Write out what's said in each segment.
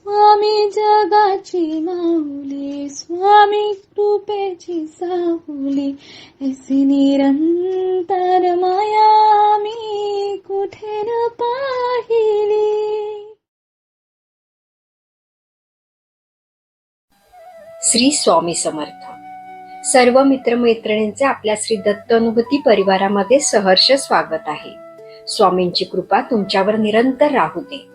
स्वामी जगाची माऊली, स्वामी कृपेची साहुली, ऐसी निरंतर माया मी कुठे न पाहिली. श्री स्वामी समर्थ. सर्व मित्रमैत्रिणींचे आपल्या श्री दत्त अनुभूती परिवारामध्ये सहर्ष स्वागत आहे. स्वामींची कृपा तुमच्यावर निरंतर राहू दे.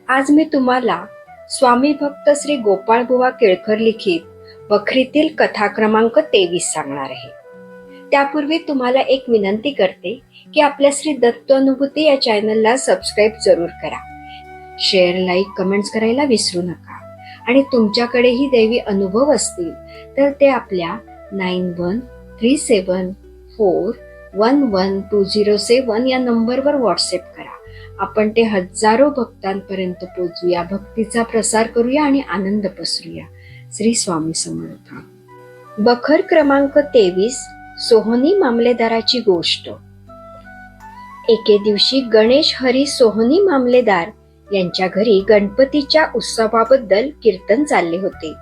आज मी तुम्हाला स्वामी भक्त श्री गोपाळबुवा केळकर लिखित बखरीतील कथा क्रमांक 23 सांगणार आहे. त्यापूर्वी तुम्हाला एक विनंती करते की आपल्या श्री दत्त अनुभूती या चॅनलला सबस्क्राईब जरूर करा. शेअर, लाईक, कमेंट्स करायला विसरू नका. आणि तुमच्याकडेही दैवी अनुभव असतील तर ते आपल्या 9137411207 या नंबरवर व्हॉट्सअप करा. आपण ते हजारो भक्तांपर्यंत पोहोचूया, भक्तीचा प्रसार करूया आणि आनंद पसरूया. श्री स्वामी समर्थ. बखर क्रमांक 23. सोहनी मामलेदाराची गोष्ट. एके दिवशी गणेश हरी सोहनी मामलेदार यांच्या घरी गणपतीच्या उत्सवाबद्दल कीर्तन चालले होते.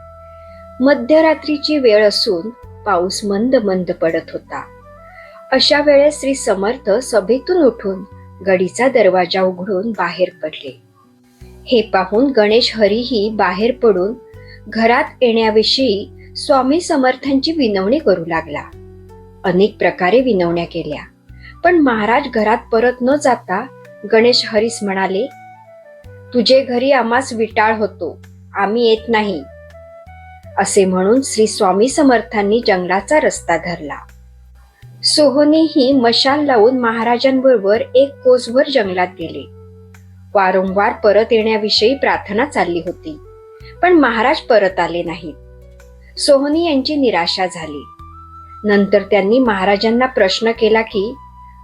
मध्यरात्रीची वेळ असून पाऊस मंद मंद पडत होता. अशा वेळेस श्री समर्थ सभेतून उठून गडीचा दरवाजा उघडून बाहेर पडले. हे पाहून गणेश हरीही बाहेर पडून घरात येण्याविषयी स्वामी समर्थांची विनवणी करू लागला. अनेक प्रकारे विनवण्या केल्या, पण महाराज घरात परत न जाता गणेश हरीस म्हणाले, तुझे घरी आम्हास विटाळ होतो, आम्ही येत नाही. असे म्हणून श्री स्वामी समर्थांनी जंगलाचा रस्ता धरला. सोहनीही मशाल लावून महाराजांबरोबर एक कोसभर जंगलात गेले. वारंवार परत येण्याविषयी प्रार्थना चालली होती, पण महाराज परत आले नाहीत. सोहनी यांची निराशा झाली. नंतर त्यांनी महाराजांना प्रश्न केला की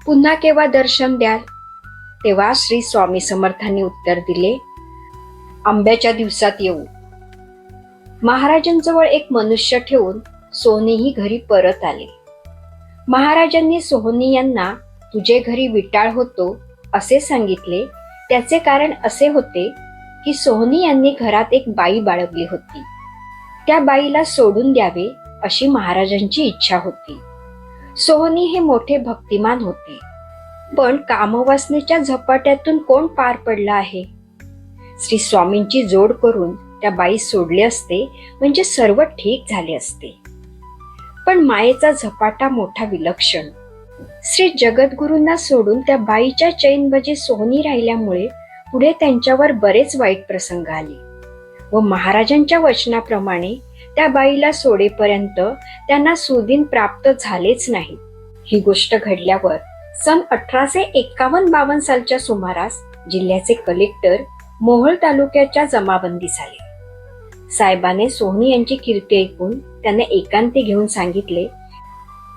पुन्हा केव्हा दर्शन द्याल. तेव्हा श्री स्वामी समर्थांनी उत्तर दिले, आंब्याच्या दिवसात येऊ. महाराजांजवळ एक मनुष्य ठेवून सोहनीही घरी परत आले. महाराजांनी सोहनी यांना तुझे घरी विटाळ होतो असे सांगितले. त्याचे कारण असे होते की सोहनी यांनी घरात एक बाई बाळगली होती. त्या बाईला सोडून द्यावे अशी महाराजांची इच्छा होती. सोहनी हे मोठे भक्तिमान होते, पण कामवासनेच्या झपाट्यातून कोण पार पडला आहे. श्री स्वामींची जोड करून त्या बाई सोडले असते म्हणजे सर्व ठीक झाले असते. पण मायेचा झपाटा मोठा विलक्षण. श्री जगद्गुरूंना सोडून त्या बाईच्या चैनभजी सोहनी राहिल्यामुळे पुढे त्यांच्यावर बरेच वाईट प्रसंग आले व महाराजांच्या वचनाप्रमाणे त्या बाईला सोडेपर्यंत त्यांना सुदिन प्राप्त झालेच नाही. ही गोष्ट घडल्यावर सन 1851-52 सालच्या सुमारास जिल्ह्याचे कलेक्टर मोहोळ तालुक्याच्या जमाबंदी झाले. साहेबाने सोहनी यांची कीर्ती ऐकून त्यांना एकांती घेऊन सांगितले,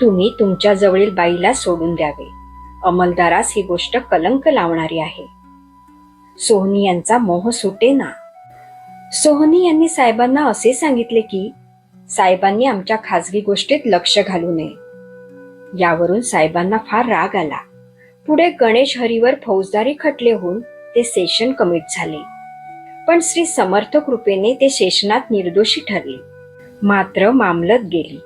तुम्ही तुमच्या जवळील बाईला सोडून द्यावे. अंमलदारास ही गोष्ट कलंक लावणारी आहे. सोहनी यांचा मोह सुटेना. सोहनी यांनी साहेबांना असे सांगितले की साहेबांनी आमच्या खाजगी गोष्टीत लक्ष घालू नये. यावरून साहेबांना फार राग आला. पुढे गणेश हरीवर फौजदारी खटले होऊन ते सेशन कमिट झाले, पण श्री समर्थ कृपेने ते सेशनात निर्दोषी ठरले. मात्र मामलत गेली.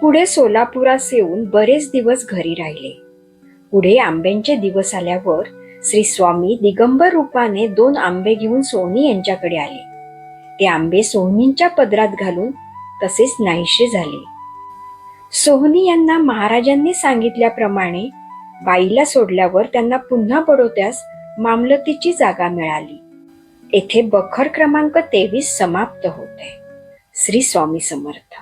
पुढे सोलापुरास येऊन बरेच दिवस घरी राहिले. पुढे आंब्यांचे दिवस आल्यावर श्री स्वामी दिगंबर रूपाने 2 आंबे घेऊन सोहनी यांच्याकडे आले. ते आंबे सोहनींच्या पदरात घालून तसेच नाहीसे झाले. सोहनी यांना महाराजांनी सांगितल्याप्रमाणे बाईला सोडल्यावर त्यांना पुन्हा बडोद्यास मामलतीची जागा मिळाली. येथे बखर क्रमांक 23 समाप्त होते. श्री स्वामी समर्थ.